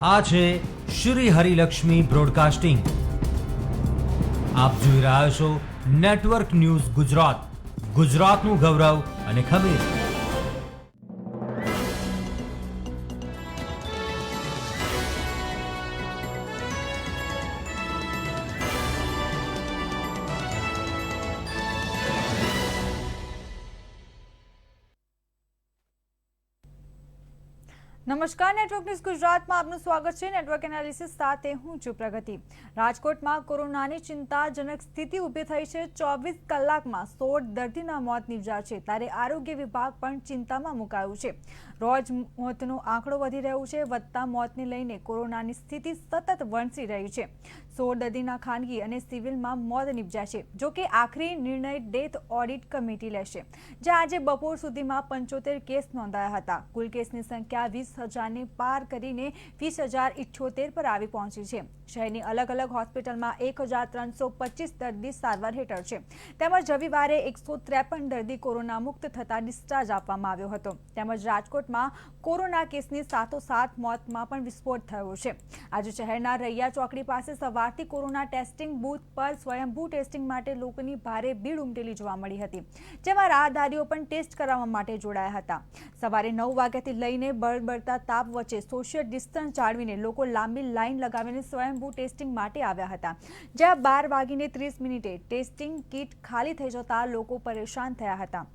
આ છે શ્રી હરિલક્ષ્મી બ્રોડકાસ્ટિંગ. આપ જોઈ રહ્યા છો નેટવર્ક ન્યૂઝ ગુજરાત, ગુજરાતનું ગૌરવ અને ખમીર. નમસ્કાર, નેટવર્ક ન્યૂઝ ગુજરાતમાં આપનું સ્વાગત છે. નેટવર્ક એનાલિસિસ સાથે હું છું પ્રગતિ. રાજકોટમાં કોરોનાની ચિંતાજનક સ્થિતિ ઊભી થઈ છે. 24 કલાકમાં 16 દર્દીના મોત નીપજ્યા છે, ત્યારે આરોગ્ય વિભાગ પણ ચિંતામાં મુકાયું છે. રોજ મોતનો આંકડો વધી રહ્યો છે. વધતા મોતને લઈને કોરોનાની સ્થિતિ સતત વણસી રહી છે. 16 દર્દીના ખાનગી અને સિવિલમાં મોત નીપજ્યા છે. જોકે આખરી નિર્ણય ડેથ ઓડિટ કમિટી લેશે, જે આજે બપોર સુધીમાં 75 કેસ નોંધાયા હતા. કુલ કેસની સંખ્યા 20,000ને પાર કરીને 20,078 પર આવી પહોંચી છે. શહેરની અલગ અલગ હોસ્પિટલમાં 1,325 દર્દી સારવાર હેઠળ છે. તેમજ રવિવારે 153 દર્દી કોરોના મુક્ત થતા ડિસ્ચાર્જ આપવામાં આવ્યો હતો. તેમજ રાજકોટમાં કોરોના કેસની સાથોસાથ મોતમાં પણ વિસ્ફોટ થયો છે. આજે શહેરના રૈયા ચોકડી પાસે સવારથી કોરોના ટેસ્ટિંગ બૂથ પર સ્વયંભૂ ટેસ્ટિંગ માટે લોકોની ભારે ભીડ ઉમટેલી જોવા મળી હતી, જેમાં રાહદારીઓ પણ ટેસ્ટ કરાવવા માટે જોડાયા હતા. સવારે 9 વાગ્યાથી લઈને બળબડતા તાપ વચ્ચે સોશિયલ ડિસ્ટન્સ જાળવીને લોકો લાંબી લાઈન લગાવીને સ્વયંભૂ ટેસ્ટિંગ માટે આવ્યા હતા. જ્યાં 12:30 ટેસ્ટિંગ કીટ ખાલી થઈ જતા લોકો પરેશાન થયા હતા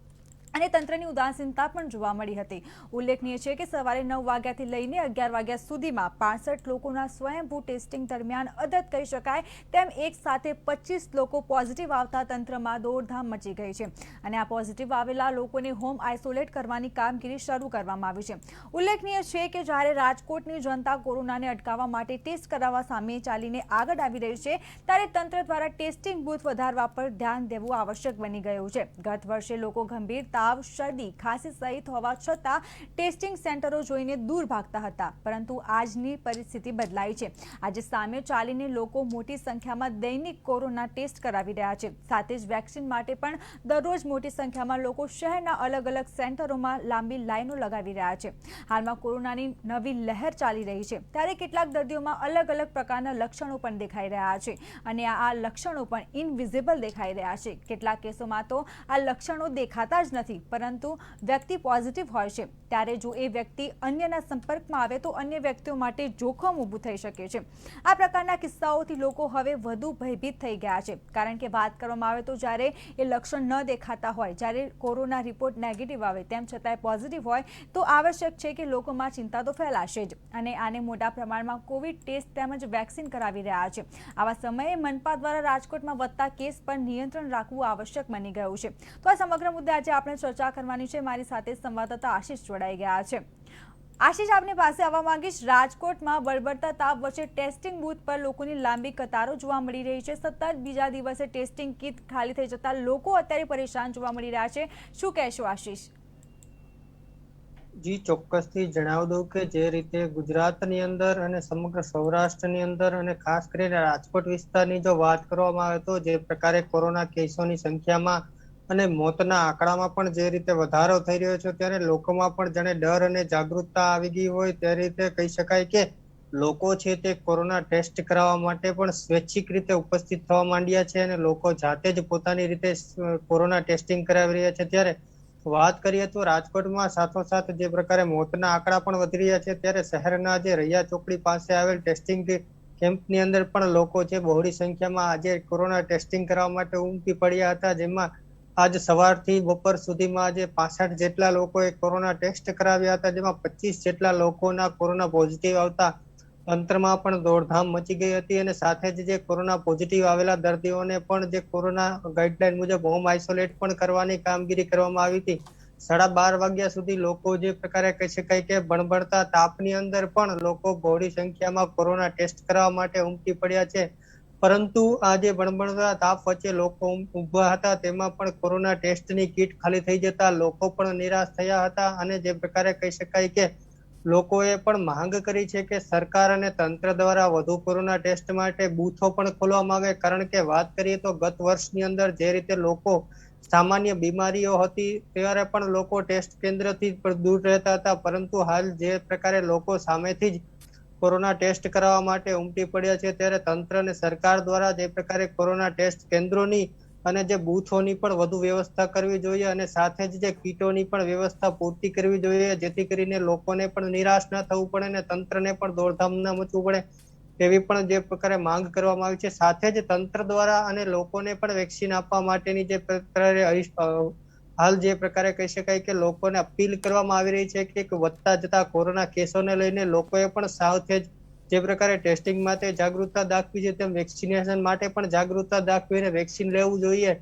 અને તંત્રની ઉદાસીનતા પણ જોવા મળી હતી. ઉલ્લેખનીય છે કે સવારે 9 વાગ્યાથી લઈને 11 વાગ્યા સુધીમાં 65 લોકોના સ્વયંભૂ ટેસ્ટિંગ દરમિયાન અદત કહી શકાય તેમ એક સાથે 25 લોકો પોઝિટિવ આવતા તંત્રમાં દોડધામ મચી ગઈ છે અને આ પોઝિટિવ આવેલા લોકોને હોમ આઇસોલેટ કરવાની કામગીરી શરૂ કરવામાં આવી છે. ઉલ્લેખનીય છે કે જ્યારે રાજકોટની જનતા કોરોનાને અટકાવવા માટે ટેસ્ટ કરાવવા સામે ચાલીને આગળ આવી રહી છે, ત્યારે તંત્ર દ્વારા ટેસ્ટિંગ બૂથ વધારવા પર ધ્યાન દેવું આવશ્યક બની ગયું છે. ગત વર્ષે લોકો ગંભીર શરદી, ખાંસી સહિત હોવા છતાં ટેસ્ટિંગ સેન્ટરો જોઈને દૂર ભાગતા હતા, પરંતુ આજની પરિસ્થિતિ બદલાઈ છે. આજે સામે ચાલીને લોકો મોટી સંખ્યામાં દૈનિક કોરોના ટેસ્ટ કરાવી રહ્યા છે. સાથે જ વેક્સિન માટે પણ દરરોજ મોટી સંખ્યામાં લોકો શહેરના અલગ અલગ સેન્ટરોમાં લાંબી લાઈનો લગાવી રહ્યા છે. હાલમાં કોરોનાની નવી લહેર ચાલી રહી છે, ત્યારે કેટલાક દર્દીઓમાં અલગ અલગ પ્રકારના લક્ષણો પણ દેખાઈ રહ્યા છે અને આ લક્ષણો પણ ઇનવિઝિબલ દેખાઈ રહ્યા છે. કેટલાક કેસોમાં તો આ લક્ષણો દેખાતા જ નથી, પરંતુ વ્યક્તિ પોઝિટિવ હોય છે, ત્યારે જો એ વ્યક્તિ અન્યના સંપર્કમાં આવે તો અન્ય વ્યક્તિઓ માટે જોખમ ઊભું થઈ શકે છે. આ પ્રકારના કિસ્સાઓથી લોકો હવે વધુ ભયભીત થઈ ગયા છે, કારણ કે વાત કરવામાં આવે તો જ્યારે એ લક્ષણ ન દેખાતા હોય, જ્યારે કોરોના રિપોર્ટ નેગેટિવ આવે તેમ છતાંય પોઝિટિવ હોય, તો આવશ્યક છે કે લોકોમાં ચિંતા તો ફેલાશે જ અને આને મોટા પ્રમાણમાં કોવિડ ટેસ્ટ તેમજ વેક્સિન કરાવી રહ્યા છે. આવા સમયે મનપા દ્વારા રાજકોટમાં વધતા કેસ પર નિયંત્રણ રાખવું આવશ્યક બની ગયું છે. તો આ સમગ્ર મુદ્દે આજે આપણે ચર્ચા કરવાની છે. મારી સાથે સંવાદદાતા આશીષ જોડાઈ ગયા છે. આશીષ, આપની પાસે આવવા માંગીશ. રાજકોટમાં બળબડતા તાપ વચ્ચે ટેસ્ટિંગ બૂથ પર લોકોની લાંબી કતારો જોવા મળી રહી છે. સતત બીજા દિવસે ટેસ્ટિંગ કીટ ખાલી થઈ જતા લોકો અત્યારે પરેશાન જોવા મળી રહ્યા છે. શું કહેશો આશીષ? જી, ચોક્કસથી જણાવી દઉં કે જે રીતે ગુજરાતની અંદર અને સમગ્ર સૌરાષ્ટ્રની અંદર અને ખાસ કરીને રાજકોટ વિસ્તારની જો વાત કરવામાં આવે તો જે પ્રકારે કોરોના કેસોની સંખ્યામાં અને મોતના આંકડામાં પણ જે રીતે વધારો થઈ રહ્યો છે, ત્યારે લોકોમાં પણ જાણે ડર અને જાગૃતતા આવી ગઈ હોય તે રીતે કહી શકાય કે લોકો છે તે કોરોના ટેસ્ટ કરાવવા માટે પણ સ્વૈચ્છિક રીતે ઉપસ્થિત થવા માંડ્યા છે અને લોકો જાતે જ પોતાની રીતે કોરોના ટેસ્ટિંગ કરાવી રહ્યા છે. ત્યારે વાત કરીએ તો રાજકોટમાં સાથોસાથ જે પ્રકારે મોતના આંકડા પણ વધી રહ્યા છે, ત્યારે શહેરના જે રૈયા ચોકડી પાસે આવેલ ટેસ્ટિંગ કેમ્પની અંદર પણ લોકો છે બહોળી સંખ્યામાં આજે કોરોના ટેસ્ટિંગ કરવા માટે ઉમટી પડ્યા હતા, જેમાં આજ સવારથી બપોર સુધીમાં આજે 65 જેટલા લોકોએ કોરોના ટેસ્ટ કરાવ્યા હતા, જેમાં 25 જેટલા લોકોના કોરોના પોઝિટિવ આવતા તંત્રમાં પણ દોડધામ મચી ગઈ હતી અને સાથે જ જે કોરોના પોઝિટિવ આવેલા દર્દીઓને પણ જે કોરોના ગાઈડલાઈન મુજબ હોમ આઇસોલેટ પણ કરવાની કામગીરી કરવામાં આવી હતી. 12:30 વાગ્યા સુધી લોકો જે પ્રકારે કહી શકાય કે બળબડતા તાપની અંદર પણ લોકો બહોળી સંખ્યામાં કોરોના ટેસ્ટ કરવા માટે ઉમટી પડ્યા છે. પરંતુ આ જે બળબડતા તાપ વચ્ચે લોકો ઉભા હતા, તેમાં પણ કોરોના ટેસ્ટની કીટ ખાલી થઈ જતા લોકો પણ નિરાશ થયા હતા અને જે પ્રકારે કહી શકાય કે લોકોએ પણ માંગ કરી છે કે સરકાર અને તંત્ર દ્વારા વધુ કોરોના ટેસ્ટ માટે બૂથો પણ ખોલવામાં આવે, કારણ કે વાત કરીએ તો ગત વર્ષની અંદર જે રીતે લોકો સામાન્ય બીમારીઓ હતી ત્યારે પણ લોકો ટેસ્ટ કેન્દ્રથી પણ દૂર રહેતા હતા, પરંતુ હાલ જે પ્રકારે લોકો સામેથી જ કોરોના ટેસ્ટ કરાવવા માટે ઉમટી પડ્યા છે, ત્યારે તંત્ર અને સરકાર દ્વારા જે પ્રકારે કોરોના ટેસ્ટ કેન્દ્રોની અને જે બૂથોની પણ વધુ વ્યવસ્થા કરવી જોઈએ અને સાથે જ જે કીટોની પણ વ્યવસ્થા પૂરતી કરવી જોઈએ, જેથી કરીને લોકોને પણ નિરાશ ન થવું પડે અને તંત્રને પણ દોડધામ ન મચવું પડે તેવી પણ જે પ્રકારે માંગ કરવામાં આવી છે. સાથે જ તંત્ર દ્વારા અને લોકોને પણ વેક્સિન આપવા માટેની જે પ્રકારે હાલ જે પ્રકારે કહી શકાય કે લોકોને અપીલ કરવામાં આવી રહી છે કે વધતા જતા કોરોના કેસોને લઈને લોકોએ પણ સાવચેત જે પ્રકારે ટેસ્ટિંગ માટે જાગૃતતા દાખવી છે, તેમ વેક્સિનેશન માટે પણ જાગૃતતા દાખવીને વેક્સિન લેવું જોઈએ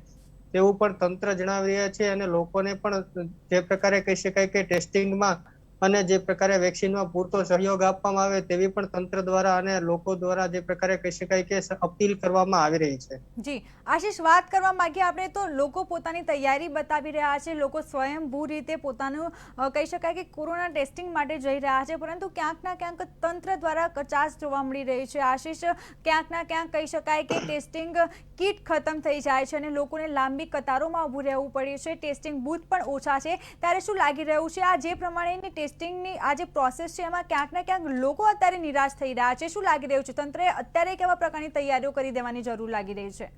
તેવું પણ તંત્ર જણાવી રહ્યા છે. અને લોકોને પણ જે પ્રકારે કહી શકાય કે ટેસ્ટિંગમાં અને જે પ્રકારે વેક્સિનમાં પૂરતો સહયોગ આપવામાં આવે તેવી પણ તંત્ર દ્વારા અને લોકો દ્વારા જે પ્રકારે કહી શકાય કે અપીલ કરવામાં આવી રહી છે. જી આશીષ, વાત કરવા માંગીએ આપણે તો લોકો પોતાની તૈયારી બતાવી રહ્યા છે, લોકો સ્વયંભૂ રીતે પોતાનું કહી શકાય કે કોરોના ટેસ્ટિંગ માટે જઈ રહ્યા છે, પરંતુ ક્યાંક ના ક્યાંક તંત્ર દ્વારા કચાશ જોવા મળી રહી છે. આશીષ, ક્યાંક ના ક્યાંક કહી શકાય કે ટેસ્ટિંગ કીટ ખતમ થઈ જાય છે અને લોકોને લાંબી કતારોમાં ઊભું રહેવું પડે છે, ટેસ્ટિંગ બૂથ પણ ઓછા છે, ત્યારે શું લાગી રહ્યું છે આ જે પ્રમાણેની ટેસ્ટિંગની આ જે પ્રોસેસ છે એમાં ક્યાંક ના ક્યાંક લોકો અત્યારે નિરાશ થઈ રહ્યા છે? શું લાગી રહ્યું છે, તંત્રએ અત્યારે કેવા પ્રકારની તૈયારીઓ કરી દેવાની જરૂર લાગી રહી છે?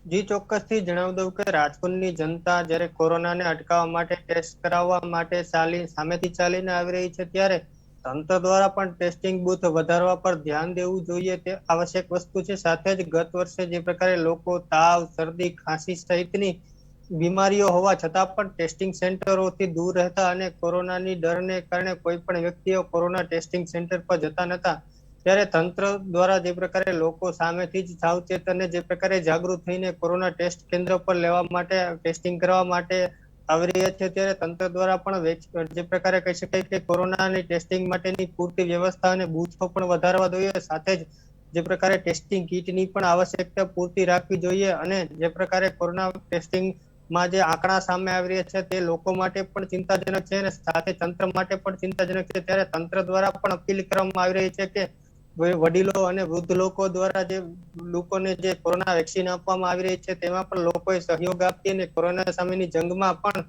જી ચોક્કસથી જણાવી દઉં કે રાજકોટની જનતા જ્યારે કોરોનાને અટકાવવા માટે ટેસ્ટ કરાવવા માટે સામેથી ચાલીને આવી રહી છે, ત્યારે તંત્ર દ્વારા પણ ટેસ્ટિંગ બૂથ વધારવા પર ધ્યાન દેવું જોઈએ તે આવશ્યક વસ્તુ છે. સાથે જ ગત વર્ષે જે પ્રકારે લોકો તાવ, શરદી, ખાંસી સહિતની બીમારીઓ હોવા છતાં પણ ટેસ્ટિંગ સેન્ટરોથી દૂર રહેતા અને કોરોનાની ડરને કારણે કોઈ પણ વ્યક્તિઓ કોરોના ટેસ્ટિંગ સેન્ટર પર જતા નતા, ત્યારે તંત્ર દ્વારા જે પ્રકારે લોકો સામેથી જ સાવચેત અને જે પ્રકારે જાગૃત થઈને કોરોના ટેસ્ટ કેન્દ્ર પર લેવા માટે ટેસ્ટિંગ કરવા માટે આવી રહ્યા છે, ત્યારે તંત્ર દ્વારા પણ જે પ્રકારે કહી શકાય કે કોરોનાની ટેસ્ટિંગ માટેની પૂરતી વ્યવસ્થા અને બૂથો પણ વધારવા જોઈએ. સાથે જ જે પ્રકારે ટેસ્ટિંગ કીટની પણ આવશ્યકતા પૂરતી રાખવી જોઈએ અને જે પ્રકારે કોરોના ટેસ્ટિંગ માં જે આંકડા સામે આવી રહ્યા છે તે લોકો માટે પણ ચિંતાજનક છે અને સાથે તંત્ર માટે પણ ચિંતાજનક છે, ત્યારે તંત્ર દ્વારા પણ અપીલ કરવામાં આવી રહી છે કે વડીલો અને વૃદ્ધ લોકો દ્વારા જે લોકોને જે કોરોના વેક્સિન આપવામાં આવી રહી છે તેમાં પણ લોકોએ સહયોગ આપી અને કોરોના સામેની જંગમાં પણ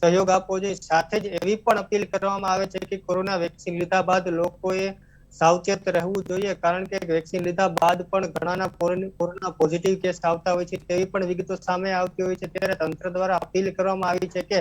સહયોગ આપવો જોઈએ. સાથે જ એવી પણ અપીલ કરવામાં આવે છે કે કોરોના વેક્સિન લીધા બાદ લોકોએ સાવચેત રહેવું જોઈએ, કારણ કે વેક્સિન લીધા બાદ પણ ઘણાના કોરોના પોઝિટિવ કેસ આવતા હોય છે તેવી પણ વિગતો સામે આવતી હોય છે. ત્યારે તંત્ર દ્વારા અપીલ કરવામાં આવી છે કે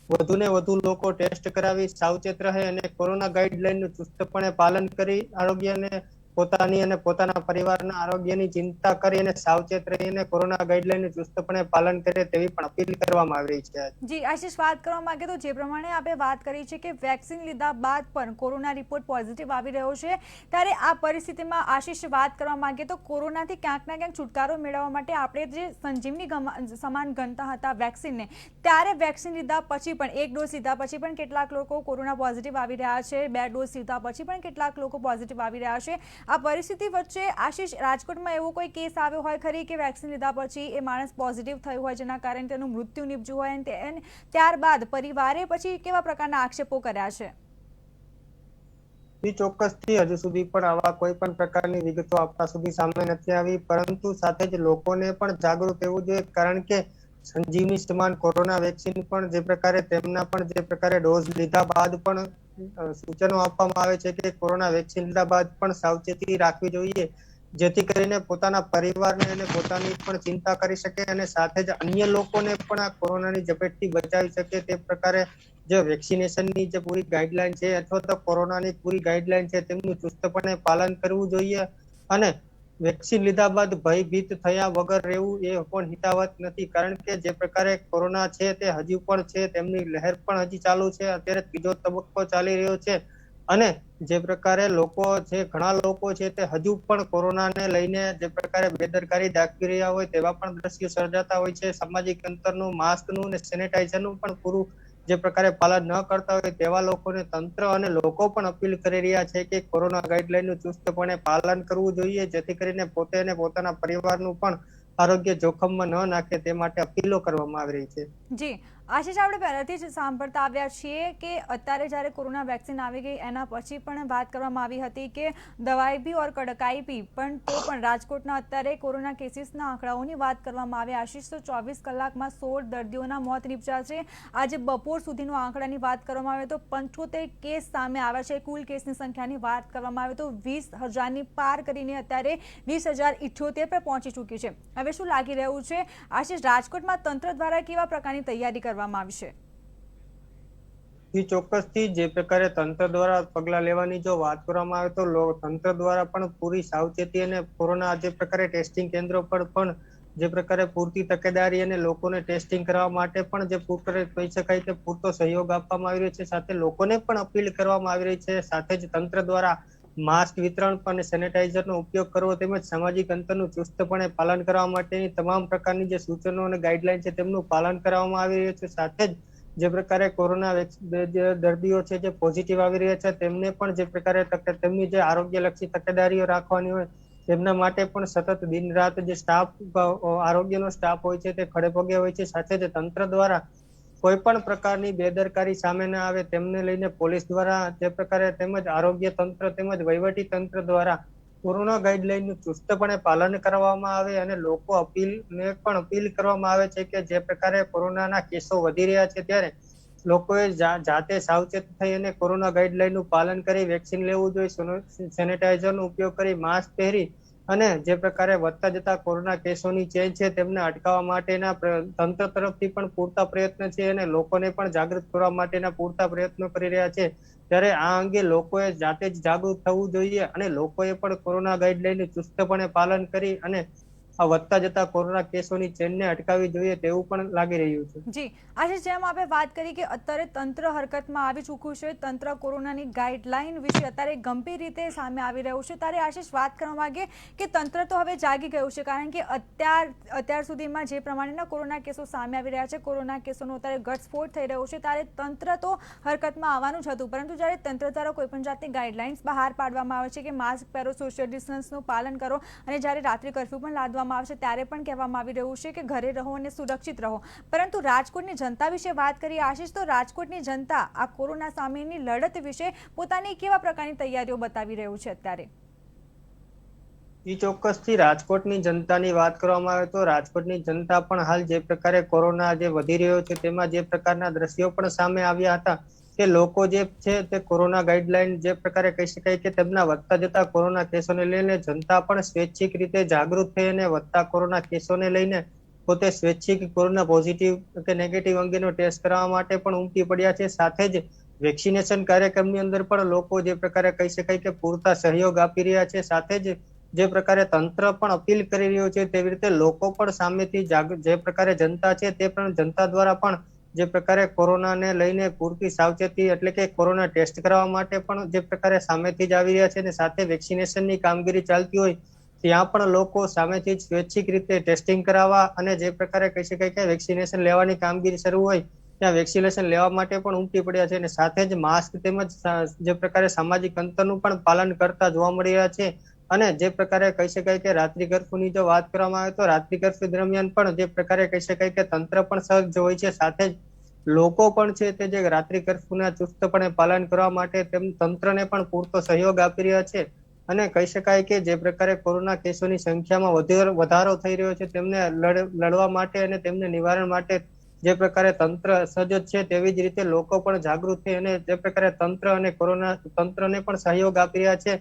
વધુને વધુ લોકો ટેસ્ટ કરાવી સાવચેત રહે અને કોરોના ગાઈડલાઈનનું ચુસ્તપણે પાલન કરી આરોગ્યને પોતાની અને પોતાના પરિવારના આરોગ્યની ચિંતા કરી અને સાવચેત રહીને કોરોના ગાઈડલાઈનનું ચુસ્તપણે પાલન કરે તેવી પણ અપીલ કરવામાં આવી રહી છે. જી આશીષ, વાત કરવા માંગે તો જે પ્રમાણે આપણે વાત કરી છે કે વેક્સિન લીધા બાદ પણ કોરોના રિપોર્ટ પોઝિટિવ આવી રહ્યો છે, ત્યારે આ પરિસ્થિતિમાં આશીષ વાત કરવા માંગે તો કોરોનાથી ક્યાંક ના ક્યાંક છુટકારો મેળવવા માટે આપણે જે સંજીવની સમાન ગણતા હતા વેક્સિનને, ત્યારે વેક્સિન લીધા પછી પણ એક ડોઝ લીધા પછી પણ કેટલાક લોકો કોરોના પોઝિટિવ આવી રહ્યા છે, 2 ડોઝ લીધા પછી પણ કેટલાક લોકો પોઝિટિવ આવી રહ્યા છે. આ પરિસ્થિતિ વચ્ચે આશીષ, રાજકોટમાં એવો કોઈ કેસ આવ્યો હોય ખરી કે વેક્સિન લીધા પછી એ માણસ પોઝિટિવ થયું હોય જેના કારણે તેનું મૃત્યુ નીપજ્યું હોય અને ત્યારબાદ પરિવારે પછી કેવા પ્રકારના આક્ષેપો કર્યા છે? ચોક્કસથી હજુ સુધી પણ આવા કોઈ પણ પ્રકારની વિગતો આપણા સુધી સામે નથી આવી, પરંતુ સાથે જ લોકોને પણ જાગૃત રહેવું જોઈએ, કારણ કે સંજીવની સમાન કોરોના વેક્સિન પણ જે પ્રકારે તેમના પણ જે પ્રકારે ડોઝ લીધા બાદ પણ સૂચનો આપવામાં આવે છે કે કોરોના વેક્સિન લીધા બાદ પણ સાવચેતી રાખવી જોઈએ, જેથી કરીને પોતાના પરિવારને અને પોતાની પણ ચિંતા કરી શકે અને સાથે જ અન્ય લોકોને પણ આ કોરોનાની ઝપેટથી બચાવી શકે તે પ્રકારે જે વેક્સિનેશનની જે પૂરી ગાઈડલાઈન છે અથવા તો કોરોનાની પૂરી ગાઈડલાઈન છે તેમનું ચુસ્તપણે પાલન કરવું જોઈએ. અને વેક્સિન લીધા બાદ ભયભીત થયા વગર રહેવું એ પણ હિતાવત નથી, કારણ કે જે પ્રકારે કોરોના છે તે હજુ પણ છે, તેમની લહેર પણ હજી ચાલુ છે, અત્યારે 3જો તબક્કો ચાલી રહ્યો છે અને જે પ્રકારે લોકો છે, ઘણા લોકો છે તે હજુ પણ કોરોનાને લઈને જે પ્રકારે બેદરકારી દાખવી રહ્યા હોય તેવા પણ દ્રશ્યો સર્જાતા હોય છે. સામાજિક અંતરનું, માસ્કનું અને સેનેટાઈઝરનું પણ પૂરું જે પ્રકારે પાલન ન કરતા હોય તેવા લોકોને તંત્ર અને લોકો પણ અપીલ કરી રહ્યા છે કે કોરોના ગાઈડલાઈનનું ચુસ્તપણે પાલન કરવું જોઈએ, જેથી કરીને પોતે અને પોતાના પરિવારનું પણ આરોગ્ય જોખમમાં ન નાખે તે માટે અપીલો કરવામાં આવી રહી છે. જી આશીષ, આપણે પહેલાથી જ સાંભળતા આવ્યા છીએ કે અત્યારે જ્યારે કોરોના વેક્સિન આવી ગઈ એના પછી પણ વાત કરવામાં આવી હતી કે દવાઈ ભી ઓર કડકાઈ ભી, પણ તો પણ રાજકોટના અત્યારે કોરોના કેસીસના આંકડાઓની વાત કરવામાં આવે આશીષ, તો 24 કલાકમાં 16 દર્દીઓના મોત નીપજ્યા છે. આજે બપોર સુધીનો આંકડાની વાત કરવામાં આવે તો 75 કેસ સામે આવ્યા છે. કુલ કેસની સંખ્યાની વાત કરવામાં આવે તો 20,000ની પાર કરીને અત્યારે 20,078 પર પહોંચી ચૂકી છે. હવે શું લાગી રહ્યું છે આશીષ, રાજકોટમાં તંત્ર દ્વારા કેવા પ્રકારની તૈયારી કરવામાં આવી છે? ચોક્કસથી જે પ્રકારે તંત્ર દ્વારા પગલાં લેવાની જો વાત કરવામાં આવે તો તંત્ર દ્વારા પણ પૂરી સાવચેતી અને કોરોના જે પ્રકારે ટેસ્ટિંગ કેન્દ્રો પર પણ જે પ્રકારે પૂરતી તકેદારી અને લોકોને ટેસ્ટિંગ કરવા માટે પણ જે કહી શકાય કે પૂરતો સહયોગ આપવામાં આવી રહ્યો છે. સાથે લોકોને પણ અપીલ કરવામાં આવી રહી છે. સાથે જ તંત્ર દ્વારા માસ્ક વિતરણ અને સેનેટાઇઝરનો ઉપયોગ કરવો તેમજ સામાજિક અંતરનું ચુસ્તપણે પાલન કરવા માટેની તમામ પ્રકારની જે સૂચનો અને ગાઈડલાઈન છે તેમનું પાલન કરવામાં આવી રહ્યું છે. સાથે જ જે પ્રકારે કોરોના દર્દીઓ છે જે પોઝિટિવ આવી રહ્યા છે તેમને પણ જે પ્રકારે તેમની જે આરોગ્યલક્ષી તકેદારીઓ રાખવાની હોય તેમના માટે પણ સતત દિન રાત જે સ્ટાફ આરોગ્યનો સ્ટાફ હોય છે તે ખડે પગે હોય છે. સાથે જ તંત્ર દ્વારા કોઈ પણ પ્રકારની બેદરકારી સામે ન આવે તેમને લઈને પોલીસ દ્વારા જે પ્રકારે તેમજ આરોગ્ય તંત્ર તેમજ વહીવટી તંત્ર દ્વારા કોરોના ગાઈડલાઈનનું ચુસ્તપણે પાલન કરવામાં આવે અને લોકો અપીલ કરવામાં આવે છે કે જે પ્રકારે કોરોનાના કેસો વધી રહ્યા છે ત્યારે લોકોએ જાતે સાવચેત થઈ અને કોરોના ગાઈડલાઈનનું પાલન કરી વેક્સિન લેવું જોઈએ, સેનેટાઇઝરનો ઉપયોગ કરી, માસ્ક પહેરી અને જે પ્રકારે વધતા જતા કોરોના કેસોની ચેન છે તેમને અટકાવવા માટેના તંત્ર તરફથી પણ પૂરતા પ્રયત્ન છે અને લોકોને પણ જાગૃત કરવા માટેના પૂરતા પ્રયત્નો કરી રહ્યા છે. ત્યારે આ અંગે લોકોએ જાતે જ જાગૃત થવું જોઈએ અને લોકોએ પણ કોરોના ગાઈડલાઈનનું ચુસ્તપણે પાલન કરી અને આ વધતા જતા કોરોના કેસોની ચેનને અટકાવવી જોઈએ તેવું પણ લાગી રહ્યું છે. જી આશીષ, જેમ આપણે વાત કરી કે અત્યારે તંત્ર હરકતમાં આવી ચૂક્યું છે, તંત્ર કોરોનાની ગાઈડલાઈન વિશે અત્યારે ગંભીર રીતે સામે આવી રહ્યું છે, ત્યારે આશીષ વાત કરવા માંગે કે તંત્ર તો હવે જાગી ગયું છે, કારણ કે અત્યાર સુધીમાં જે પ્રમાણેના કોરોના કેસો સામે આવી રહ્યા છે, કોરોના કેસોનો અત્યારે ઘટસ્ફોટ થઈ રહ્યો છે, ત્યારે તંત્ર તો હરકતમાં આવવાનું જ હતું, પરંતુ જ્યારે તંત્ર દ્વારા કોઈ પણ જાતની ગાઈડલાઇન્સ બહાર પાડવામાં આવે છે કે માસ્ક પહેરો, સોશિયલ ડિસ્ટન્સનું પાલન કરો અને જ્યારે રાત્રિ કર્ફ્યુ પણ લાદવામાં આવશે ત્યારે પણ કહેવામાં આવી રહ્યું છે કે ઘરે રહો અને સુરક્ષિત રહો, પરંતુ રાજકોટની જનતા વિશે વાત કરીએ આશીષ, તો રાજકોટની જનતા આ કોરોના સામેની લડત વિશે પોતાની કેવા પ્રકારની તૈયારીઓ બતાવી રહ્યું છે અત્યારે? ચોક્કસથી રાજકોટની જનતાની વાત કરવામાં આવે તો રાજકોટની જનતા પણ હાલ જે પ્રકારે કોરોના જે વધી રહ્યો છે તેમાં જે પ્રકારના દ્રશ્યો પણ સામે આવ્યા હતા કે લોકો જે છે તે કોરોના ગાઈડલાઈન જે પ્રકારે કહી શકાય કે તેમના વધતા જતા કોરોના કેસોને લઈને જનતા પણ સ્વૈચ્છિક રીતે જાગૃત થઈ અને વધતા કોરોના કેસોને લઈને પોતે સ્વૈચ્છિક કોરોના પોઝિટિવ કે નેગેટિવ અંગેનો ટેસ્ટ કરવા માટે પણ ઉમટી પડ્યા છે. સાથે જ વેક્સિનેશન કાર્યક્રમની અંદર પણ લોકો જે પ્રકારે કહી શકાય કે પૂરતા સહયોગ આપી રહ્યા છે. સાથે જ જે પ્રકારે તંત્ર પણ અપીલ કરી રહ્યું છે તેવી રીતે લોકો પણ સામેથી જે પ્રકારે જનતા છે તે પણ જનતા દ્વારા પણ જે પ્રકારે કોરોનાને લઈને પૂરતી સાવચેતી એટલે કે કોરોના ટેસ્ટ કરવા માટે પણ જે પ્રકારે સામેથી જ આવી રહ્યા છે અને સાથે વેક્સિનેશનની કામગીરી ચાલતી હોય ત્યાં પણ લોકો સામેથી જ સ્વૈચ્છિક રીતે ટેસ્ટિંગ કરાવવા અને જે પ્રકારે કહી શકાય કે વેક્સિનેશન લેવાની કામગીરી શરૂ હોય ત્યાં વેક્સિનેશન લેવા માટે પણ ઉમટી પડ્યા છે અને સાથે જ માસ્ક તેમજ જે પ્રકારે સામાજિક અંતરનું પણ પાલન કરતા જોવા મળી રહ્યા છે. અને જે પ્રકારે કહી શકાય કે રાત્રિ કર્ફ્યુની જો વાત કરવામાં આવે તો રાત્રિ કર્ફ્યુ દરમિયાન પણ જે પ્રકારે કહી શકાય કે તંત્ર પણ સજ્જ હોય છે, સાથે જ લોકો પણ છે તે જે રાત્રિ કર્ફ્યુના ચુસ્તપણે પાલન કરવા માટે તેમ તંત્રને પણ પૂરતો સહયોગ આપી રહ્યા છે. અને કહી શકાય કે જે પ્રકારે કોરોના કેસોની સંખ્યામાં વધારો થઈ રહ્યો છે તેમને લડવા માટે અને તેમને નિવારણ માટે જે પ્રકારે તંત્ર સજ્જ છે તેવી જ રીતે લોકો પણ જાગૃત થઈ અને જે પ્રકારે તંત્ર અને કોરોના તંત્રને પણ સહયોગ આપી રહ્યા છે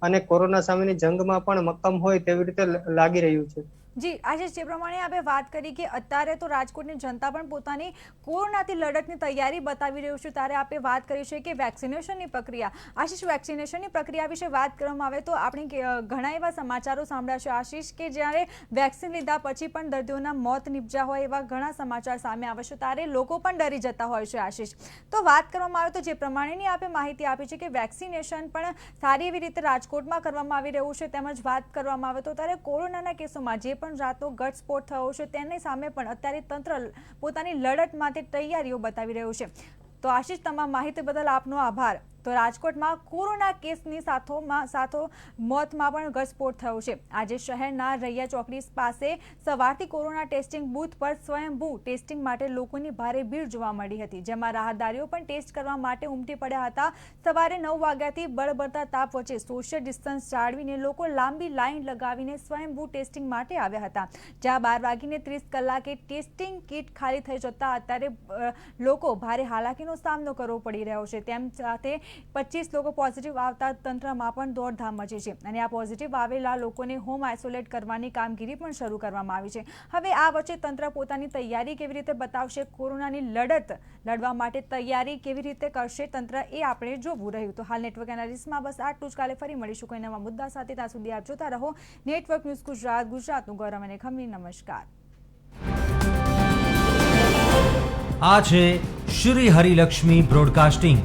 અને કોરોના સામેની જંગમાં પણ મક્કમ હોય તેવી રીતે લાગી રહ્યું છે. જી આશીષ, જે પ્રમાણે આપણે વાત કરી કે અત્યારે તો રાજકોટની જનતા પણ પોતાની કોરોનાથી લડતની તૈયારી બતાવી રહ્યું છે, ત્યારે આપણે વાત કરી છે કે વેક્સિનેશનની પ્રક્રિયા, આશીષ વેક્સિનેશનની પ્રક્રિયા વિશે વાત કરવામાં આવે તો આપણે ઘણા એવા સમાચારો સાંભળ્યા છે આશીષ કે જ્યારે વેક્સિન લીધા પછી પણ દર્દીઓના મોત નીપજ્યા હોય એવા ઘણા સમાચાર સામે આવે છે, ત્યારે લોકો પણ ડરી જતા હોય છે આશીષ. તો વાત કરવામાં આવે તો જે પ્રમાણેની આપણે માહિતી આપી છે કે વેક્સિનેશન પણ સારી એવી રીતે રાજકોટમાં કરવામાં આવી રહ્યું છે, તેમજ વાત કરવામાં આવે તો ત્યારે કોરોનાના કેસોમાં જે પણ જાતનો ઘટસ્ફોટ થયો છે તેની સામે પણ અત્યારે તંત્ર પોતાની લડત માટે તૈયારીઓ બતાવી રહ્યું છે. તો આશીષ, તમામ માહિતી બદલ આપનો આભાર. તો રાજકોટમાં કોરોના કેસની સાથો મોતમાં પણ ઘટસ્ફોટ થયો છે। આજે શહેરના રૈયા ચોકડી પાસે સવારથી કોરોના ટેસ્ટિંગ બૂથ પર સ્વયંભૂ ટેસ્ટિંગ માટે લોકોની ભારે ભીડ જોવા મળી હતી, જેમાં રાહદારીઓ પણ ટેસ્ટ કરવા માટે ઉમટી પડ્યા હતા। સવારે 9 વાગ્યાથી બળબડતા તાપ વચ્ચે સોશિયલ ડિસ્ટન્સ જાળવીને લોકો લાંબી લાઈન લગાવીને સ્વયંભૂ ટેસ્ટિંગ માટે આવ્યા હતા, જ્યાં 12:30 કલાકે ટેસ્ટિંગ કિટ ખાલી થઈ જતા અત્યારે લોકો ભારે હાલાકીનો સામનો કરવો પડી રહ્યો છે। તેમ સાથે 25 લોકો પોઝિટિવ આવતા તંત્રમાં પણ દોડધામ મચી છે અને આ પોઝિટિવ આવેલા લોકોને હોમ આઇસોલેટ કરવાની કામગીરી પણ શરૂ કરવામાં આવી છે। હવે આ વચ્ચે તંત્ર પોતાની તૈયારી કેવી રીતે બતાવશે, કોરોનાની લડત લડવા માટે તૈયારી કેવી રીતે કરશે તંત્ર, એ આપણે જોવું રહ્યું। તો હાલ નેટવર્ક એનાલિસિસમાં બસ આટલું જ। કાલે ફરી મળીશું કોઈ નવા મુદ્દા સાથે। ત્યાં સુધી આપ જોતા રહો નેટવર્ક ન્યૂઝ ગુજરાત, ગુજરાતનું ગૌરવ અને ખમીર। નમસ્કાર। આ છે શ્રી હરિલક્ષ્મી બ્રોડકાસ્ટિંગ।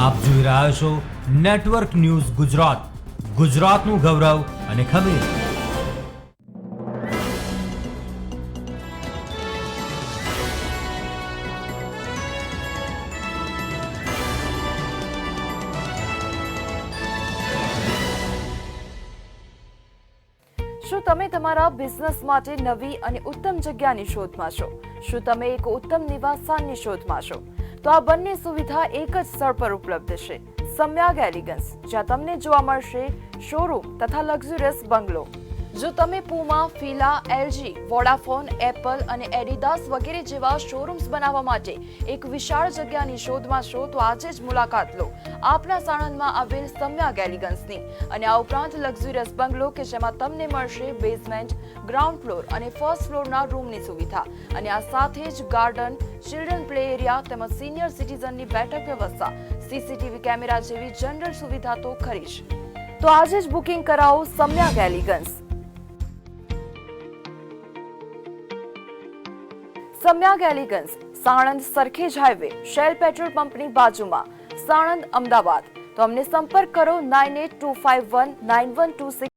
આપ જોઈ રહ્યા છો નેટવર્ક ન્યૂઝ ગુજરાત, ગુજરાતનું ગૌરવ અને ખમીર। શું તમે તમારા બિઝનેસ માટે નવી અને ઉત્તમ જગ્યાની શોધમાં છો? શું તમે એક ઉત્તમ નિવાસસ્થાનની શોધમાં છો? તો આ બંને સુવિધા એક જ સ્થળ પર ઉપલબ્ધ છે, સમ્યાગ એલિગન્સ, જ્યાં તમને જોવા મળશે શોરૂમ તથા લક્ઝુરિયસ બંગલો। જો તમે Puma, Fila, LG, Vodafone, Apple અને એડિડાસ વગેરે જેવા શોરૂમ્સ બનાવવા માટે એક વિશાળ જગ્યાની શોધમાં છો તો આજે જ મુલાકાત લો આપના સાણંદમાં આવેલ સમ્યાગ એલિગન્સની। અને આ ઉપરાંત લક્ઝુરિયસ બંગલો કે જેમાં તમને મળશે બેઝમેન્ટ, ગ્રાઉન્ડ ફ્લોર અને ફર્સ્ટ ફ્લોરના રૂમની સુવિધા, અને આ સાથે જ ગાર્ડન, ચિલ્ડ્રન પ્લે એરિયા તેમજ સિનિયર સિટીઝનની બેઠક વ્યવસ્થા, સીસીટીવી કેમેરા જેવી જનરલ સુવિધા તો ખરી જ। તો આજે જ બુકિંગ કરાવો Samyag elegance. Samyag elegance, Sanand Sarkhej highway, Shell petrol પંપની બાજુમાં, સાણંદ, અમદાવાદ। તો અમને સંપર્ક કરો 9825191226।